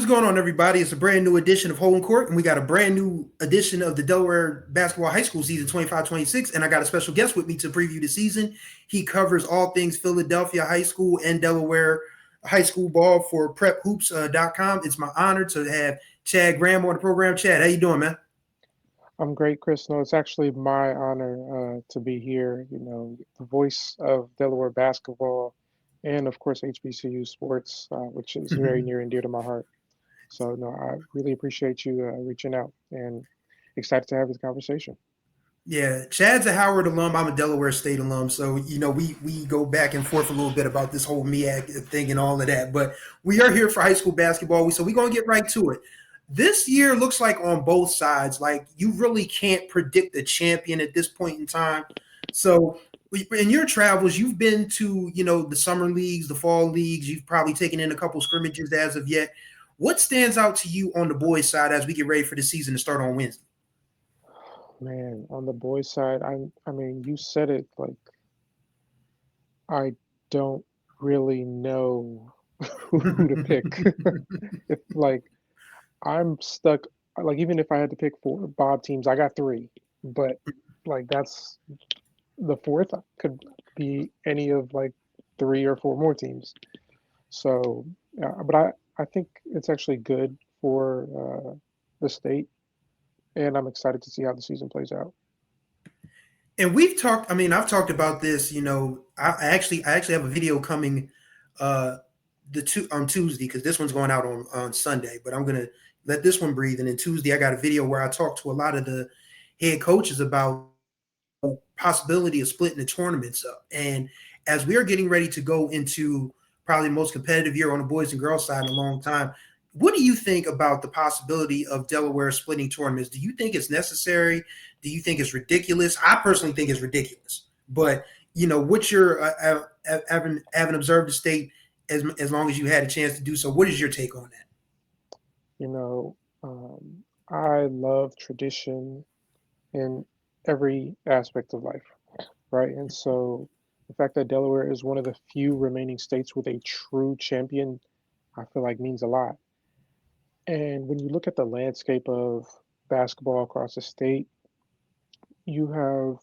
What's going on, everybody? It's a brand new edition of Home Court, and we got a brand new edition of the Delaware Basketball High School season 25-26. And I got a special guest with me to preview the season. He covers all things Philadelphia High School and Delaware High School ball for PrepHoops.com. It's my honor to have Chad Graham on the program. Chad, how you doing, man? I'm great, Chris. No, it's actually my honor to be here. The voice of Delaware basketball and, of course, HBCU sports, which is very near and dear to my heart. So, no, I really appreciate you reaching out and excited to have this conversation. Yeah, Chad's a Howard alum. I'm a Delaware State alum, so we go back and forth a little bit about this whole MEAC thing and all of that. But we are here for high school basketball, so we're gonna get right to it. This year looks like on both sides, like you really can't predict the champion at this point in time. So in your travels, you've been to the summer leagues, the fall leagues. You've probably taken in a couple scrimmages as of yet. What stands out to you on the boys' side as we get ready for the season to start on Wednesday? Man, on the boys' side, I mean, you said it, like, I don't really know who to pick. If, like, I'm stuck, like, even if I had to pick four Bob teams, I got three, but like, that's the fourth could be any of like three or four more teams. So, but I think it's actually good for the state, and I'm excited to see how the season plays out. And we've talked. I mean, I've talked about this. I actually have a video coming on Tuesday because this one's going out on Sunday. But I'm gonna let this one breathe. And then Tuesday, I got a video where I talked to a lot of the head coaches about possibility of splitting the tournaments up. And as we are getting ready to go into probably the most competitive year on the boys and girls side in a long time, what do you think about the possibility of Delaware splitting tournaments? Do you think it's necessary? Do you think it's ridiculous? I personally think it's ridiculous. But what's your having observed the state as long as you had a chance to do so? What is your take on that? You know, I love tradition in every aspect of life, right? And so the fact that Delaware is one of the few remaining states with a true champion, I feel like means a lot. And when you look at the landscape of basketball across the state, you have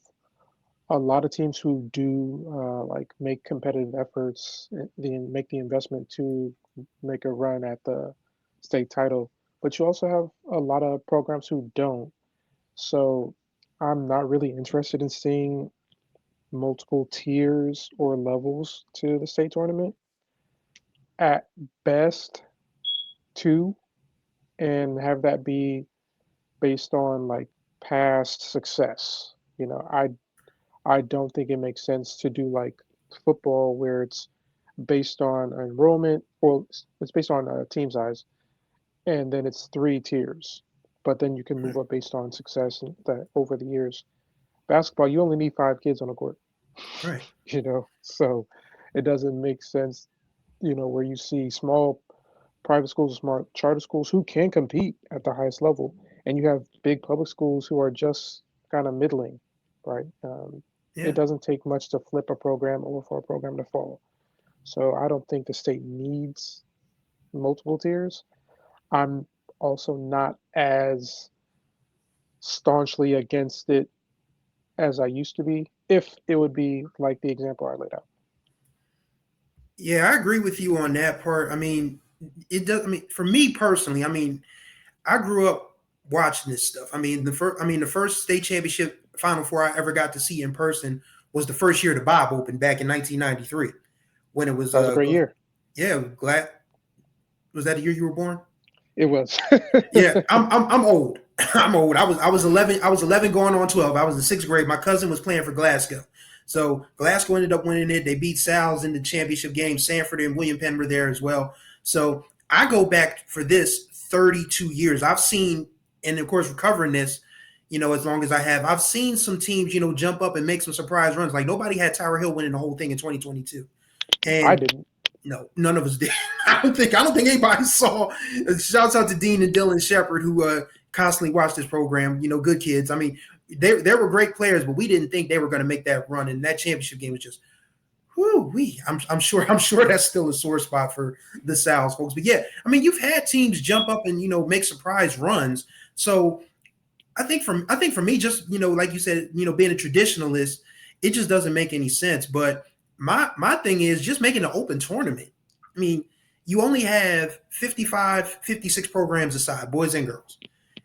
a lot of teams who do like make competitive efforts, make the investment to make a run at the state title, but you also have a lot of programs who don't. So I'm not really interested in seeing multiple tiers or levels to the state tournament. At best, two, and have that be based on like past success. I don't think it makes sense to do like football where it's based on enrollment, or it's based on team size, and then it's three tiers. But then you can move Right. up based on success and that over the years. Basketball, you only need five kids on the court, Right. so it doesn't make sense, where you see small private schools, smart charter schools who can compete at the highest level, and you have big public schools who are just kind of middling, right? It Yeah. doesn't take much to flip a program or for a program to fall. So I don't think the state needs multiple tiers. I'm also not as staunchly against it as I used to be, if it would be like the example I laid out. Yeah, I agree with you on that part. I mean, it does. I mean, for me personally, I mean, I grew up watching this stuff. The first state championship Final Four I ever got to see in person was the first year the Bob opened back in 1993 when it was That was a great year. yeah, glad was that the year you were born? It was. Yeah, I'm old. I'm old. I was 11. I was 11 going on 12. I was in sixth grade. My cousin was playing for Glasgow, so Glasgow ended up winning it. They beat Sal's in the championship game. Sanford and William Penn were there as well. So I go back for this 32 years. I've seen, and of course, recovering this, as long as I have, I've seen some teams, jump up and make some surprise runs. Like nobody had Tower Hill winning the whole thing in 2022, I and didn't. no, none of us did. I don't think anybody saw. Shouts out to Dean and Dylan Shepard who constantly watch this program. Good kids. I mean, they were great players, but we didn't think they were going to make that run. And that championship game was just Whoo wee. I'm sure that's still a sore spot for the Sal's folks. But yeah, I mean, you've had teams jump up and make surprise runs. So I think for me, just like you said, being a traditionalist, it just doesn't make any sense. But my thing is just making an open tournament. I mean, you only have 55, 56 programs aside, boys and girls.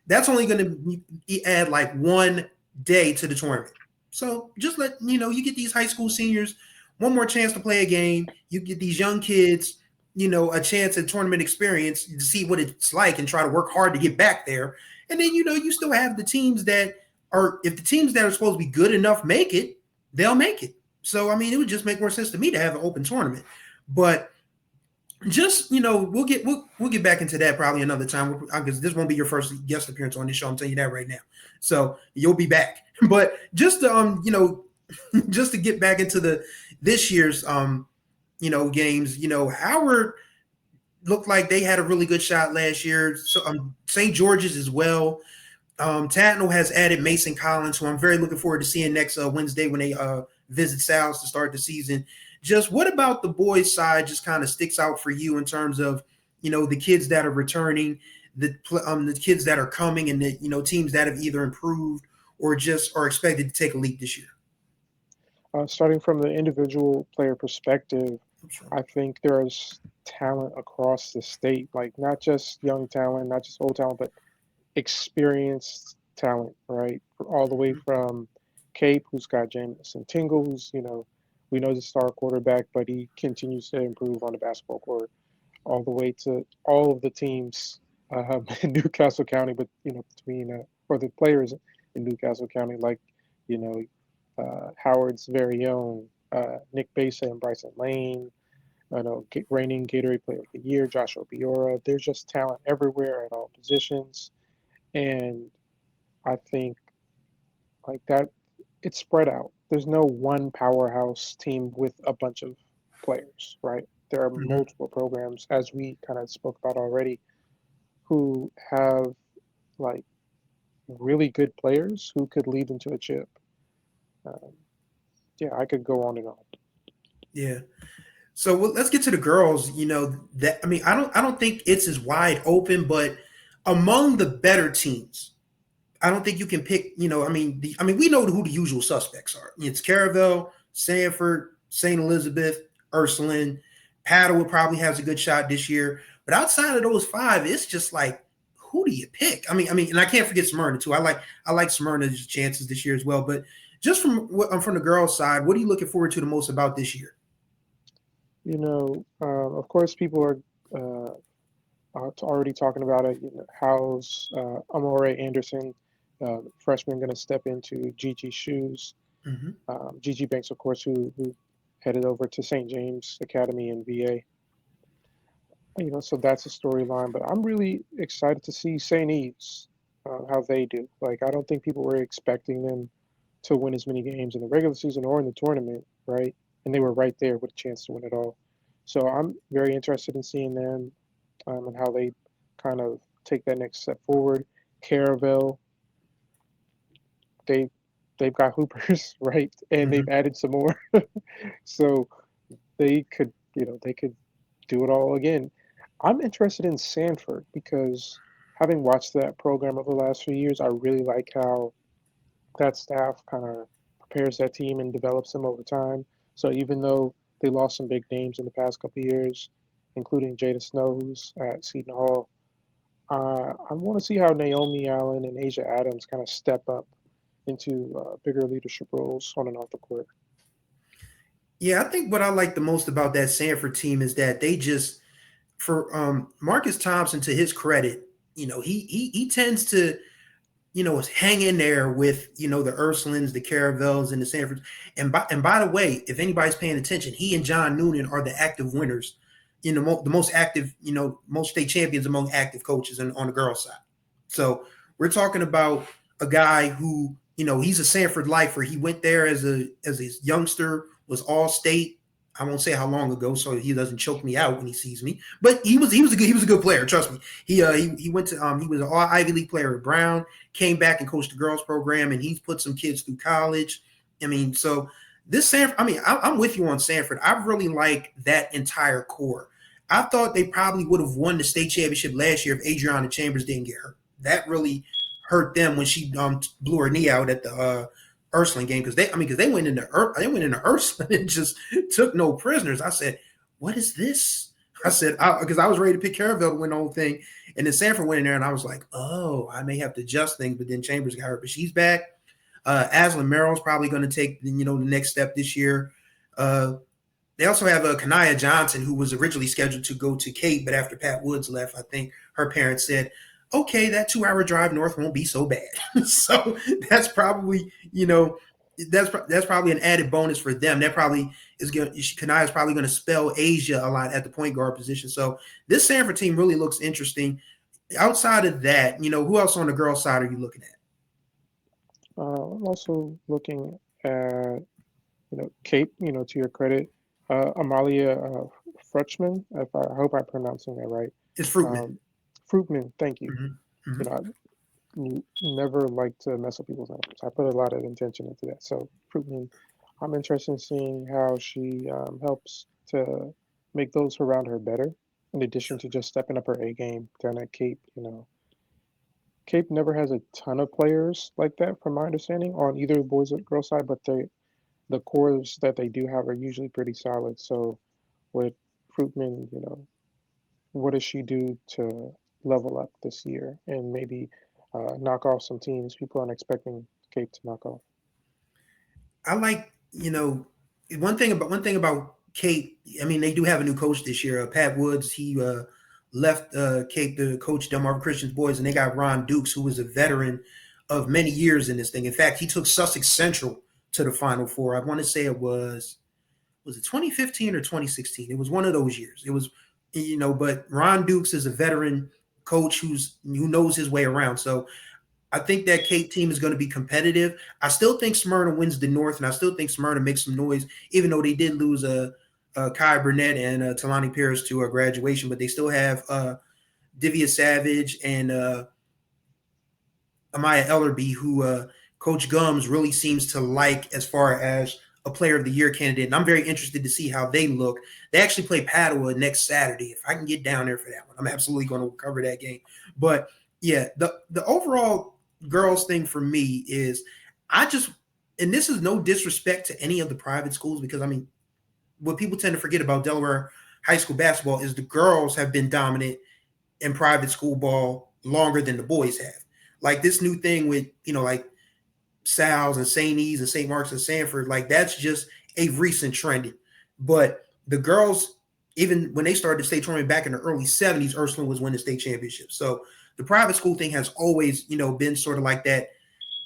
That's only going to add like 1 day to the tournament. So just let you get these high school seniors one more chance to play a game. You get these young kids, a chance at tournament experience to see what it's like and try to work hard to get back there. And then you still have the teams that are, if the teams that are supposed to be good enough make it, they'll make it. So I mean, it would just make more sense to me to have an open tournament. But just we'll get back into that probably another time because this won't be your first guest appearance on this show. I'm telling you that right now. So you'll be back. But just to just to get back into this year's games, Howard looked like they had a really good shot last year. So St. George's as well. Tatnall has added Mason Collins, who I'm very looking forward to seeing next Wednesday when they visit Sal's to start the season. Just what about the boys' side just kind of sticks out for you in terms of the kids that are returning, the kids that are coming, and the teams that have either improved or just are expected to take a leap this year? Starting from the individual player perspective, Sure. I think there's talent across the state, like not just young talent, not just old talent, but experienced talent, right? All the way from Cape, who's got Jamison Tingle, who's, we know the star quarterback, but he continues to improve on the basketball court, all the way to all of the teams in Newcastle County, but, between, or the players in Newcastle County, like, you know, Howard's very own Nick Basa and Bryson Lane, I know reigning Gatorade Player of the Year, Joshua Biora. There's just talent everywhere at all positions. And I think like that, it's spread out. There's no one powerhouse team with a bunch of players, right? There are Mhm. multiple programs, as we kind of spoke about already, who have like really good players who could lead into a chip. Um, yeah, I could go on and on. Yeah. So let's get to the girls. That I mean, I don't think it's as wide open, but among the better teams, I don't think you can pick. I mean, we know who the usual suspects are. It's Caravel, Sanford, St. Elizabeth, Ursuline. Padua probably has a good shot this year, but outside of those five, it's just like, who do you pick? I mean, and I can't forget Smyrna too. I like Smyrna's chances this year as well. But just from the girls' side, what are you looking forward to the most about this year? Of course, people are already talking about it. How's Amore Anderson, freshman, going to step into Gigi's shoes? Mm-hmm. Gigi Banks, of course, who headed over to St. James Academy in VA. So that's a storyline. But I'm really excited to see St. Eve's, how they do. Like, I don't think people were expecting them to win as many games in the regular season or in the tournament, right? And they were right there with a chance to win it all. So I'm very interested in seeing them and how they kind of take that next step forward. Caravel, they they've got hoopers, right? And Mm-hmm. they've added some more. So they could do it all again. I'm interested in Sanford because having watched that program over the last few years, I really like how that staff kind of prepares that team and develops them over time. So even though they lost some big names in the past couple of years, including Jada Snow, who's at Seton Hall, I want to see how Naomi Allen and Asia Adams kind of step up into bigger leadership roles on and off the court. Yeah, I think what I like the most about that Sanford team is that they just, for Marcus Thompson, to his credit, he tends to hang in there with the Ursulines, the Caravels, and the Sanfords. And by the way, if anybody's paying attention, he and John Noonan are the active winners, the most active, most state champions among active coaches on the girls' side. So we're talking about a guy who he's a Sanford lifer. He went there as a youngster, was all state. I won't say how long ago, so he doesn't choke me out when he sees me. But he was a good player. Trust me. He went to he was an all Ivy League player at Brown. Came back and coached the girls program, and he's put some kids through college. I mean, so this Sanford, I mean, I'm with you on Sanford. I really like that entire core. I thought they probably would have won the state championship last year if Adriana Chambers didn't get hurt. That really hurt them when she blew her knee out at the Ursuline game, because they went into Ursuline and just took no prisoners. I said, what is this? I said, because I was ready to pick Caravel to win the whole thing, and then Sanford went in there, and I was like, oh, I may have to adjust things. But then Chambers got hurt, but she's back. Aslan Merrill's probably going to take the next step this year. They also have Kanaya Johnson, who was originally scheduled to go to Cape, but after Pat Woods left, I think her parents said, "Okay, that 2 hour drive north won't be so bad." So that's probably that's probably an added bonus for them. That probably is going. Kanaya is probably going to spell Asia a lot at the point guard position. So this Sanford team really looks interesting. Outside of that, who else on the girls' side are you looking at? I'm also looking at, Cape, to your credit, Amalia Frutchman, if I hope I'm pronouncing that right. It's Fruitman. Um, Fruitman, thank you. Mm-hmm. You Mm-hmm. know, never like to mess up people's names. So I put a lot of intention into that. So Fruitman, I'm interested in seeing how she helps to make those around her better, in addition to just stepping up her A game down at Cape. Cape never has a ton of players like that, from my understanding, on either the boys or girls side, but the cores that they do have are usually pretty solid. So with Fruitman, what does she do to level up this year and maybe knock off some teams people aren't expecting Cape to knock off? I like one thing about Cape. I mean, they do have a new coach this year. Pat Woods. He left Cape to coach Delmarva Christian's boys, and they got Ron Dukes, who was a veteran of many years in this thing. In fact, he took Sussex Central to the Final Four. I want to say it 2015 or 2016. It was one of those years. It was, but Ron Dukes is a veteran coach who knows his way around. So I think that Cape team is going to be competitive. I still think Smyrna wins the North, and I still think Smyrna makes some noise, even though they did lose Kai Burnett and Talani Pierce to a graduation, but they still have Divya Savage and Amaya Ellerby, who Coach Gums really seems to like as far as a player of the year candidate. And I'm very interested to see how they look. They actually play Padua next Saturday. If I can get down there for that one, I'm absolutely going to cover that game. But yeah, the overall girls thing for me is I just, and this is no disrespect to any of the private schools, because I mean, what people tend to forget about Delaware high school basketball is the girls have been dominant in private school ball longer than the boys have. Like this new thing with, like Sal's and St. E's and St. Mark's and Sanford, like that's just a recent trending. But the girls, even when they started the state tournament back in the early 70s, Ursuline was winning state championships. So the private school thing has always, been sort of like that,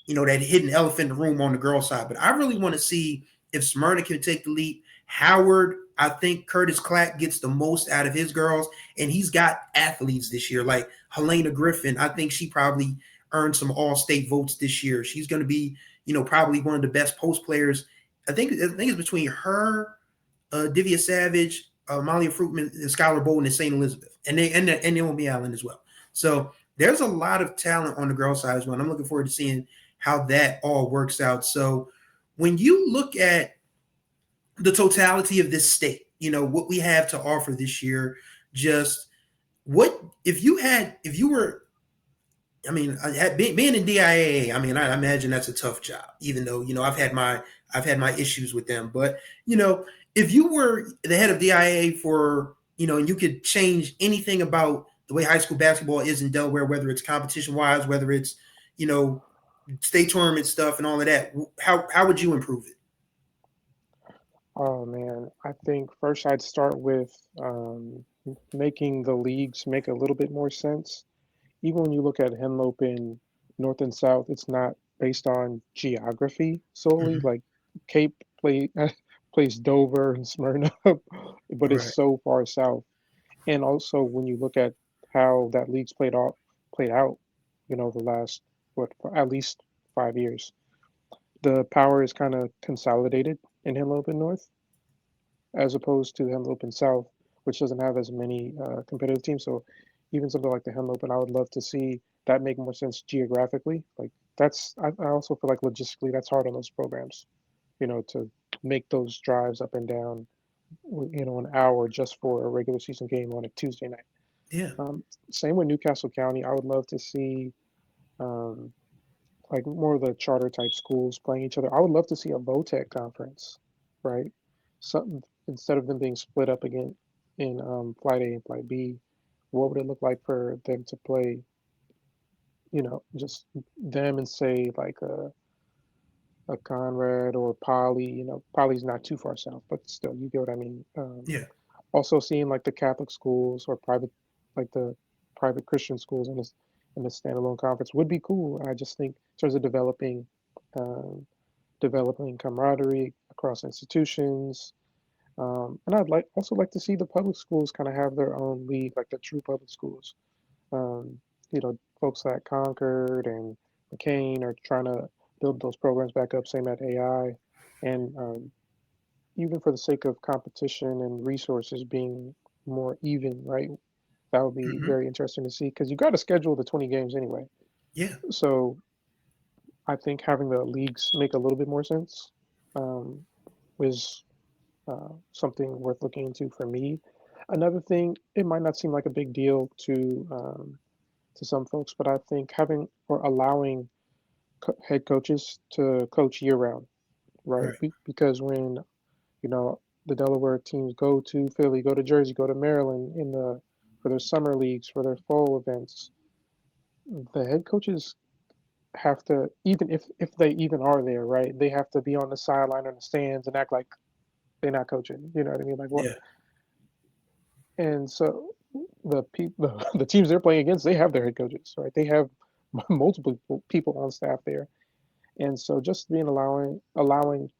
that hidden elephant in the room on the girl side. But I really want to see if Smyrna can take the leap. Howard, I think Curtis Clack gets the most out of his girls, and he's got athletes this year. Like Helena Griffin, I think she probably earned some all-state votes this year. She's going to be, probably one of the best post players. I think it's between her, Divya Savage, Malia Fruitman, and Skylar Bolden, and St. Elizabeth, and Naomi Allen as well. So there's a lot of talent on the girls' side as well. And I'm looking forward to seeing how that all works out. So when you look at the totality of this state, what we have to offer this year, just what if you were, I mean, being in DIAA, I mean, I imagine that's a tough job, even though, I've had my issues with them. But, if you were the head of DIAA for, and you could change anything about the way high school basketball is in Delaware, whether it's competition wise, whether it's, you know, state tournament stuff and all of that, how would you improve it? Oh man, I think first I'd start with making the leagues make a little bit more sense. Even when you look at Henlopen North and South, it's not based on geography solely. Mhm. Like Cape plays Dover and Smyrna, but it's Right. so far south. And also when you look at how that league's played out, the last what at least 5 years, the power is kind of consolidated in Henlopen North as opposed to Henlopen South, which doesn't have as many competitive teams. So even something like the Henlopen, I would love to see that make more sense geographically. Like I also feel like logistically that's hard on those programs, to make those drives up and down, an hour just for a regular season game on a Tuesday night. Yeah. Um, Same with Newcastle County. I would love to see um, like more of the charter type schools playing each other. I would love to see a VOTEC conference, right? Something instead of them being split up again in Flight A and Flight B. What would it look like for them to play? Just them and say like a Conrad or Poly. Poly's not too far south, but still, you get what I mean. Yeah. Also seeing like the Catholic schools or like the private Christian schools in the standalone conference would be cool. I just think in terms of um, developing camaraderie across institutions, and I'd like to see the public schools kind of have their own league, like the true public schools. Um, Folks like Concord and McCain are trying to build those programs back up. Same at AI, and even for the sake of competition and resources being more even, right? That would be Hmm. very interesting to see because you got to schedule the 20 games anyway. Yeah. So I think having the leagues make a little bit more sense um, is something worth looking into for me. Another thing, it might not seem like a big deal to some folks, but I think having or allowing head coaches to coach year round, right? Right. Because when you know the Delaware teams go to Philly, go to Jersey, go to Maryland for their summer leagues, for their fall events, the head coaches have to, even if they even are there, right? They have to be on the sideline or the stands and act like they're not coaching. You know what I mean? Like what? Yeah. And so the teams they're playing against, they have their head coaches, right? They have multiple people on staff there, and so just being allowing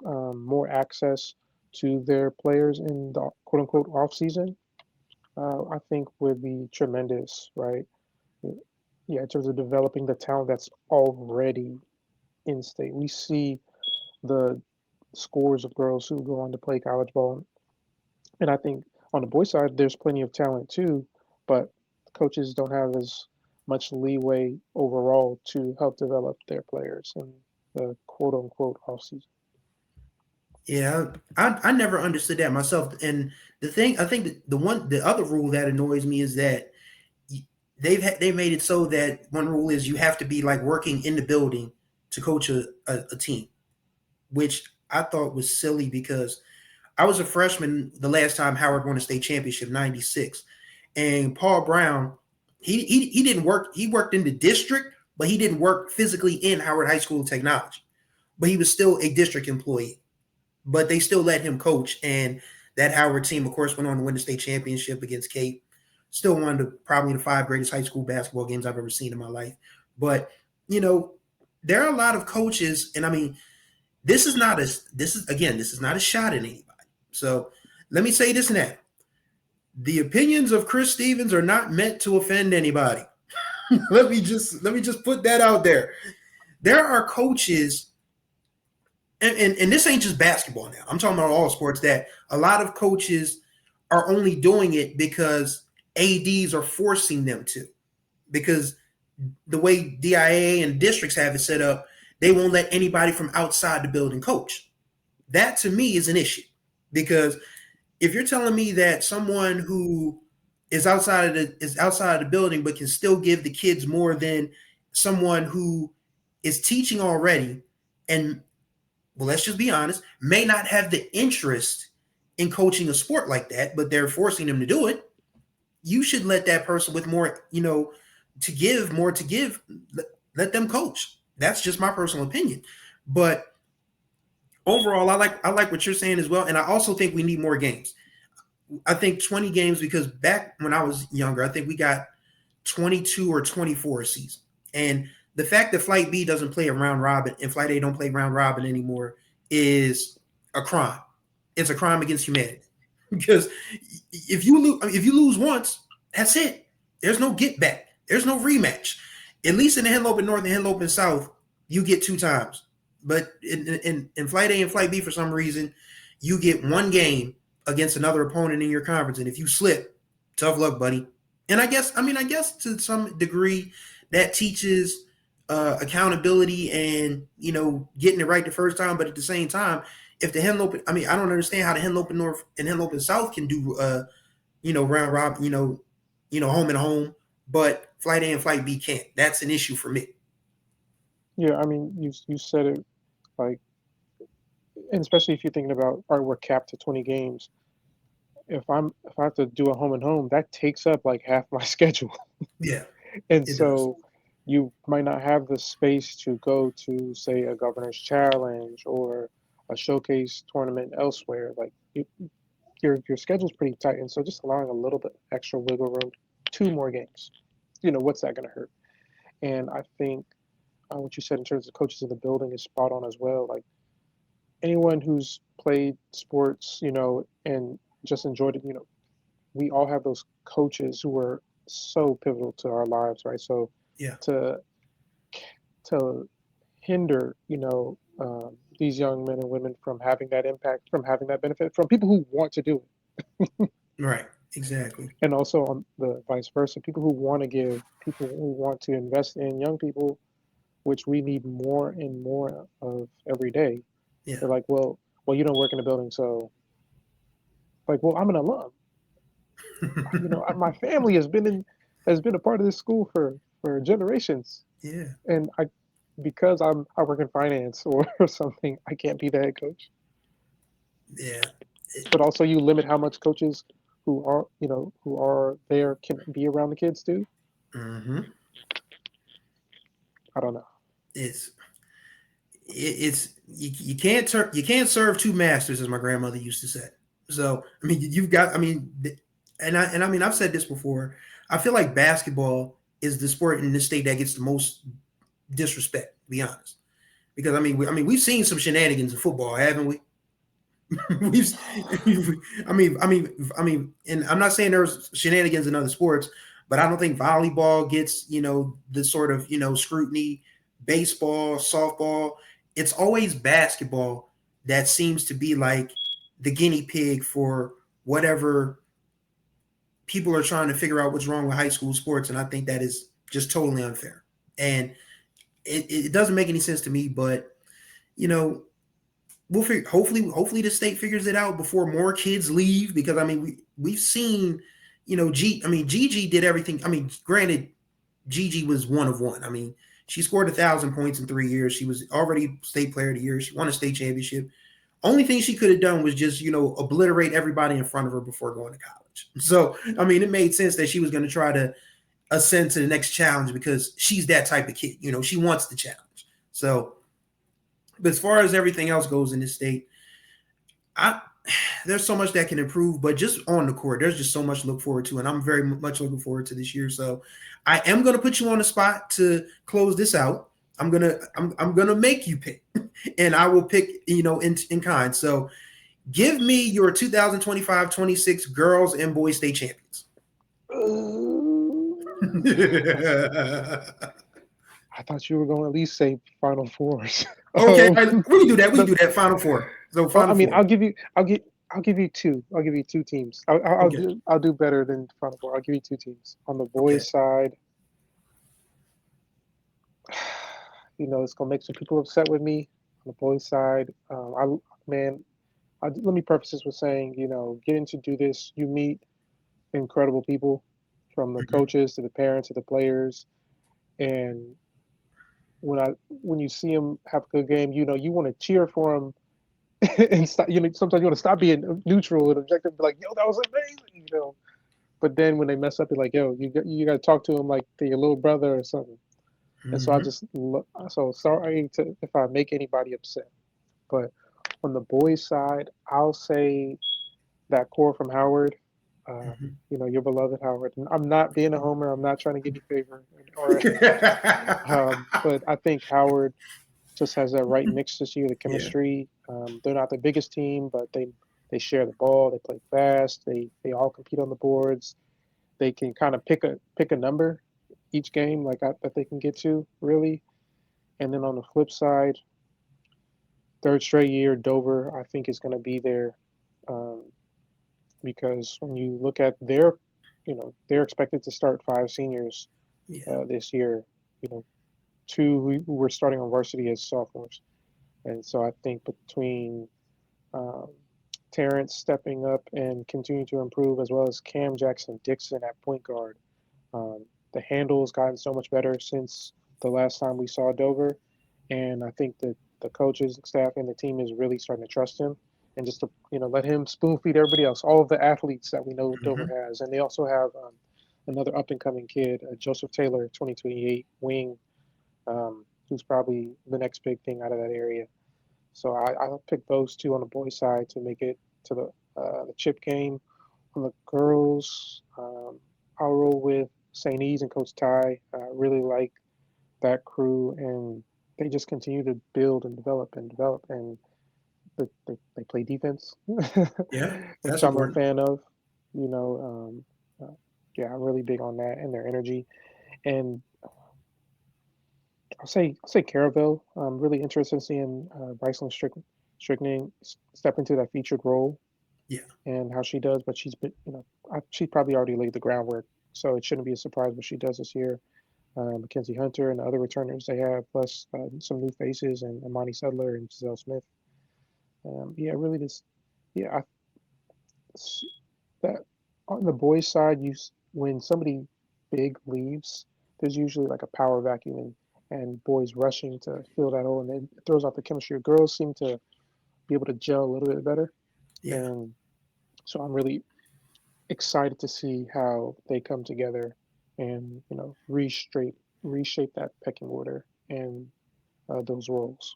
more access to their players in the quote unquote off season, I think would be tremendous, right? Yeah, in terms of developing the talent that's already in state. We see the scores of girls who go on to play college ball. And I think on the boys' side, there's plenty of talent too, but coaches don't have as much leeway overall to help develop their players in the quote unquote off season. Yeah. I never understood that myself. And the thing, I think the other rule that annoys me is that they made it so that one rule is you have to be like working in the building to coach a team, which I thought was silly because I was a freshman the last time Howard won a state championship, '96, and Paul Brown, he didn't work. He worked in the district, but he didn't work physically in Howard High School of Technology. But he was still a district employee. But they still let him coach, and that Howard team, of course, went on to win the state championship against Cape. Still one of probably the five greatest high school basketball games I've ever seen in my life. But you know, there are a lot of coaches, and I mean, this is not a shot at anybody. So let me say this now. The opinions of Chris Stevens are not meant to offend anybody. Let me just put that out there. There are coaches, and this ain't just basketball now. I'm talking about all sports, that a lot of coaches are only doing it because ADs are forcing them to. Because the way DIA and districts have it set up, they won't let anybody from outside the building coach. That to me is an issue because if you're telling me that someone who is outside of the building but can still give the kids more than someone who is teaching already and, well, let's just be honest, may not have the interest in coaching a sport like that, but they're forcing them to do it, you should let that person with more, to give, let them coach. That's just my personal opinion. But overall, I like what you're saying as well, and I also think we need more games. I think 20 games because back when I was younger, I think we got 22 or 24 a season. And the fact that Flight B doesn't play a round robin and Flight A don't play round robin anymore is a crime. It's a crime against humanity. Because if you lose once, that's it. There's no get back. There's no rematch. At least in the Henlopen North and Henlopen South, you get two times. But in Flight A and Flight B, for some reason, you get one game against another opponent in your conference. And if you slip, tough luck, buddy. And I guess to some degree that teaches accountability and getting it right the first time. But at the same time, if the Henlopen, I mean, I don't understand how the Henlopen North and Henlopen South can do, round robin, home and home, but Flight A and Flight B can't. That's an issue for me. Yeah, I mean, you said it, like, and especially if you're thinking about, all right, we're capped to 20 games. If I have to do a home and home, that takes up like half my schedule. Yeah, And it does. so you might not have the space to go to, say, a governor's challenge or a showcase tournament elsewhere. Like your schedule's pretty tight, and so just allowing a little bit extra wiggle room, two more games. What's that going to hurt? And I think what you said in terms of coaches in the building is spot on as well. Like anyone who's played sports, and just enjoyed it, we all have those coaches who are so pivotal to our lives, right? So Yeah, to to hinder, these young men and women from having that impact, from having that benefit, from people who want to do it, right, exactly. and also on the vice versa, people who want to give, people who want to invest in young people, which we need more and more of every day. Yeah. They're like, well, you don't work in the building, so like, well, I'm an alum. My family has been a part of this school for generations, Yeah, and because I work in finance or something, I can't be the head coach. yeah. But also, you limit how much coaches who are there can be around the kids too. Mm-hmm. I don't know. It's you can't serve two masters, as my grandmother used to say. So I mean, you've got, I mean, and I mean, I've said this before. I feel like basketball is the sport in this state that gets the most disrespect. To be honest, because we've seen some shenanigans in football, haven't we? we've, and I'm not saying there's shenanigans in other sports, but I don't think volleyball gets the sort of scrutiny. Baseball, softball, it's always basketball that seems to be like the guinea pig for whatever people are trying to figure out what's wrong with high school sports, and I think that is just totally unfair, and it doesn't make any sense to me. But you know, we'll figure. Hopefully, the state figures it out before more kids leave. Because I mean, we've seen, Gigi did everything. I mean, granted, Gigi was one of one. I mean, she scored 1,000 points in 3 years. She was already state player of the year. She won a state championship. Only thing she could have done was just obliterate everybody in front of her before going to college. So I mean, it made sense that she was going to try to ascend to the next challenge because she's that type of kid. She wants the challenge. So, but as far as everything else goes in this state, I there's so much that can improve, but just on the court, there's just so much to look forward to, and I'm very much looking forward to this year. So, I am going to put you on the spot to close this out. I'm gonna make you pick, and I will pick in kind. So, give me your 2025-26 girls and boys state champions. I thought you were going to at least say Final Fours. Okay, um, we can do that. We can the, do that. Final four. So well, final I mean, four. I'll give you two. I'll give you two teams. Okay. I'll do better than Final Four. I'll give you two teams. On the Okay. boys' side, it's gonna make some people upset with me. On the boys' side, man, let me preface this with saying, getting to do this, you meet incredible people, from the Mhm. coaches to the parents to the players, and when you see them have a good game, you want to cheer for them, and stop, sometimes you want to stop being neutral and objective, be like, yo, that was amazing. But then when they mess up, you're like, yo, you got to talk to them like they're your little brother or something. And so Mhm. so sorry if I make anybody upset, but on the boys' side, I'll say that core from Howard, um, Mhm. your beloved Howard. And I'm not being a homer. I'm not trying to give you favor or anything. But I think Howard just has that right mix this year. The Yeah. chemistry. They're not the biggest team, but they share the ball. They play fast. They all compete on the boards. They can kind of pick a number each game that they can get to really. And then on the flip side, third straight year, Dover I think is going to be there, um, because when you look at they're expected to start five seniors Yeah. this year. You know, two who were starting on varsity as sophomores, and so I think between um, Terrence stepping up and continuing to improve, as well as Cam Jackson Dixon at point guard. The handle has gotten so much better since the last time we saw Dover, and I think that the coaches, staff, and the team is really starting to trust him and just to let him spoon feed everybody else, all of the athletes that we know Dover Hmm. has, and they also have another up and coming kid, Joseph Taylor, 2028 wing, who's probably the next big thing out of that area. So I'll pick those two on the boys' side to make it to the chip game. On the girls, I'll roll with St. E's and Coach Ty. I really like that crew, and they just continue to build and develop, and they play defense, Yeah, which that's I'm a important. fan of. You know, yeah, I'm really big on that and their energy. And I'll say Caravel. I'm really interested in seeing Bryceland Strickling step into that featured role Yeah, and how she does. But she's been, she's probably already laid the groundwork, so it shouldn't be a surprise what she does this year. Mackenzie Hunter and the other returners they have, plus some new faces and Amani Sudler and Giselle Smith. Yeah, really just yeah, that on the boys' side, when somebody big leaves, there's usually like a power vacuum and boys rushing to fill that hole, and it throws off the chemistry. Girls seem to be able to gel a little bit better, yeah. and so I'm really excited to see how they come together and reshape that pecking order and those roles.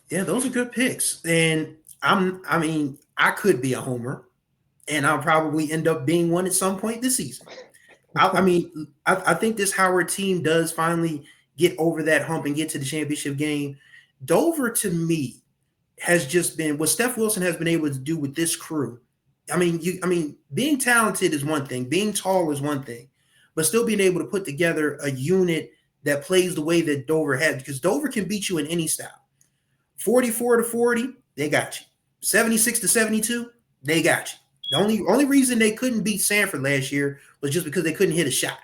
Yeah, those are good picks. And I mean, I could be a homer, and I'll probably end up being one at some point this season. I mean, I think this Howard team does finally get over that hump and get to the championship game. Dover, to me, has just been what Steph Wilson has been able to do with this crew. I mean, being talented is one thing, being tall is one thing, but still being able to put together a unit that plays the way that Dover has, because Dover can beat you in any style. 44 to 40, they got you. 76 to 72, they got you. The only reason they couldn't beat Sanford last year was just because they couldn't hit a shot.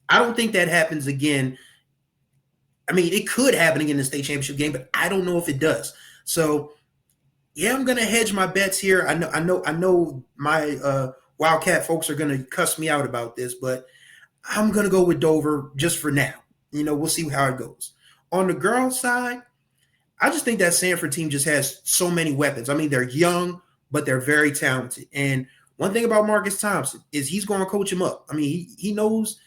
I don't think that happens again. I mean, it could happen again in the state championship game, but I don't know if it does. So yeah, I'm gonna hedge my bets here. I know my Wildcat folks are gonna cuss me out about this, but I'm gonna go with Dover just for now. We'll see how it goes. On the girls' side, I just think that Sanford team just has so many weapons. I mean, they're young, but they're very talented. And one thing about Marcus Thompson is he's going to coach him up. I mean, he knows,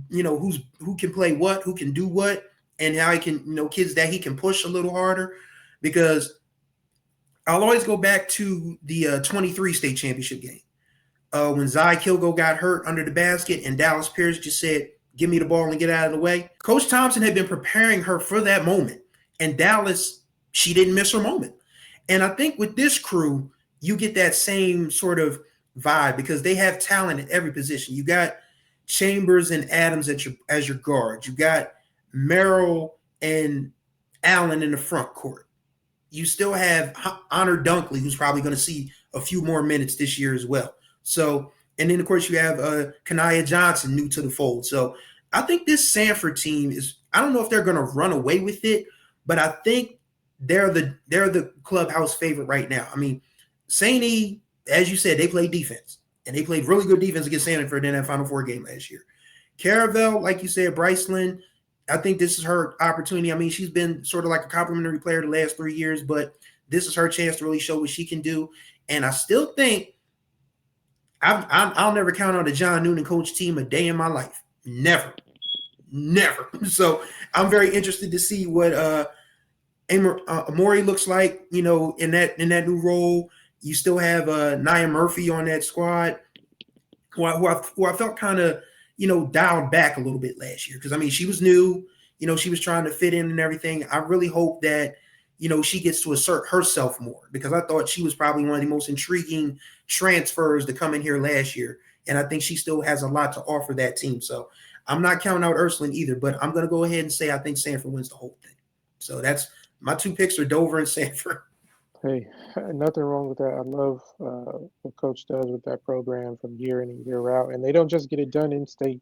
who can play what, who can do what, and how he can, kids that he can push a little harder. Because I'll always go back to the 23 state championship game when Zai Kilgo got hurt under the basket and Dallas Pierce just said, "Give me the ball and get out of the way." Coach Thompson had been preparing her for that moment, and Dallas, she didn't miss her moment. And I think with this crew, you get that same sort of vibe because they have talent at every position. You got Chambers and Adams as your guards. You got Merrill and Allen in the front court. You still have Honor Dunkley, who's probably going to see a few more minutes this year as well. So, and then of course you have Kanaya Johnson new to the fold. So I think this Sanford team is. I don't know if they're going to run away with it, but I think they're the clubhouse favorite right now. I mean, Saint E, as you said, they played defense and they played really good defense against Sanford in that Final Four game last year. Caravel, like you said, Bryceland, I think this is her opportunity. I mean, she's been sort of like a complimentary player the last 3 years, but this is her chance to really show what she can do. And I still think I'll never count on the John Noonan coach team a day in my life. Never, never. So I'm very interested to see what Amori looks like. In that new role. You still have Nia Murphy on that squad, who I felt kind of dialed back a little bit last year because I mean she was new. She was trying to fit in and everything. I really hope that she gets to assert herself more because I thought she was probably one of the most intriguing transfers to come in here last year, and I think she still has a lot to offer that team. So I'm not counting out Ursuline either, but I'm going to go ahead and say I think Sanford wins the whole thing. So that's my two picks are Dover and Sanford. Hey, nothing wrong with that. I love what Coach does with that program from year in and year out, and they don't just get it done in state.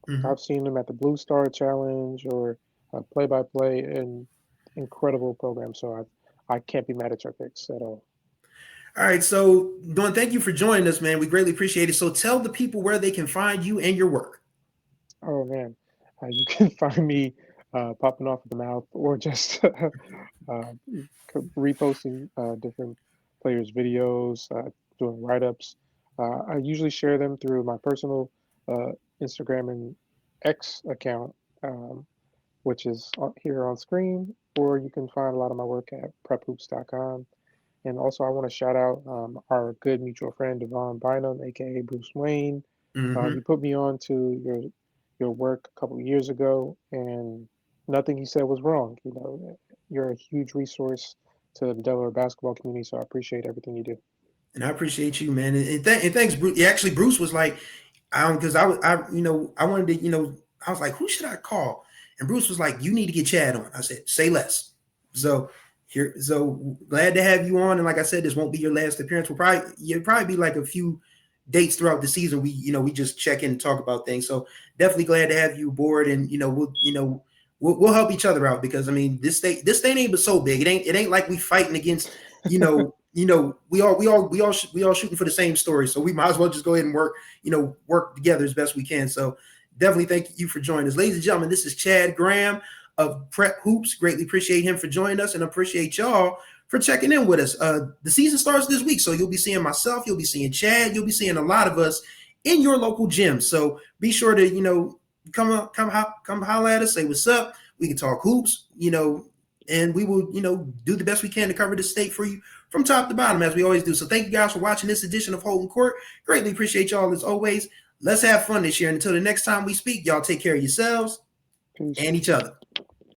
Mm-hmm. I've seen them at the Blue Star Challenge or play by play, and incredible program. So I can't be mad at your picks at all. All right, so Don, thank you for joining us, man. We greatly appreciate it. So tell the people where they can find you and your work. Oh man, you can find me popping off at the mouth or just reposting different players' videos, doing write-ups. I usually share them through my personal uh, Instagram and X account, um, which is here on screen, or you can find a lot of my work at prephoops.com. And also, I want to shout out our good mutual friend Devon Bynum, aka Bruce Wayne. He Mm-hmm. put me on to your work a couple of years ago, and nothing he said was wrong. You know, you're a huge resource to the Delaware basketball community, so I appreciate everything you do. And I appreciate you, man. And thanks, Bruce. Yeah, actually, Bruce was like, because I wanted to, I was like, who should I call? And Bruce was like, you need to get Chad on. I said, say less. So so glad to have you on. And like I said, this won't be your last appearance. You'll probably be like a few dates throughout the season. We just check in and talk about things. So definitely glad to have you aboard. And we'll help each other out because I mean this state ain't but so big. It ain't like we fighting against we all shooting for the same story. So we might as well just go ahead and work together as best we can. So definitely thank you for joining us. Ladies and gentlemen, this is Chad Graham of Prep Hoops. Greatly appreciate him for joining us and appreciate y'all for checking in with us. The season starts this week, so you'll be seeing myself, you'll be seeing Chad, you'll be seeing a lot of us in your local gym. So be sure to come holler at us, say what's up. We can talk hoops, and we will do the best we can to cover the state for you from top to bottom as we always do. So thank you guys for watching this edition of Holden Court. Greatly appreciate y'all as always. Let's have fun this year. And until the next time we speak, y'all take care of yourselves Peace. and each other.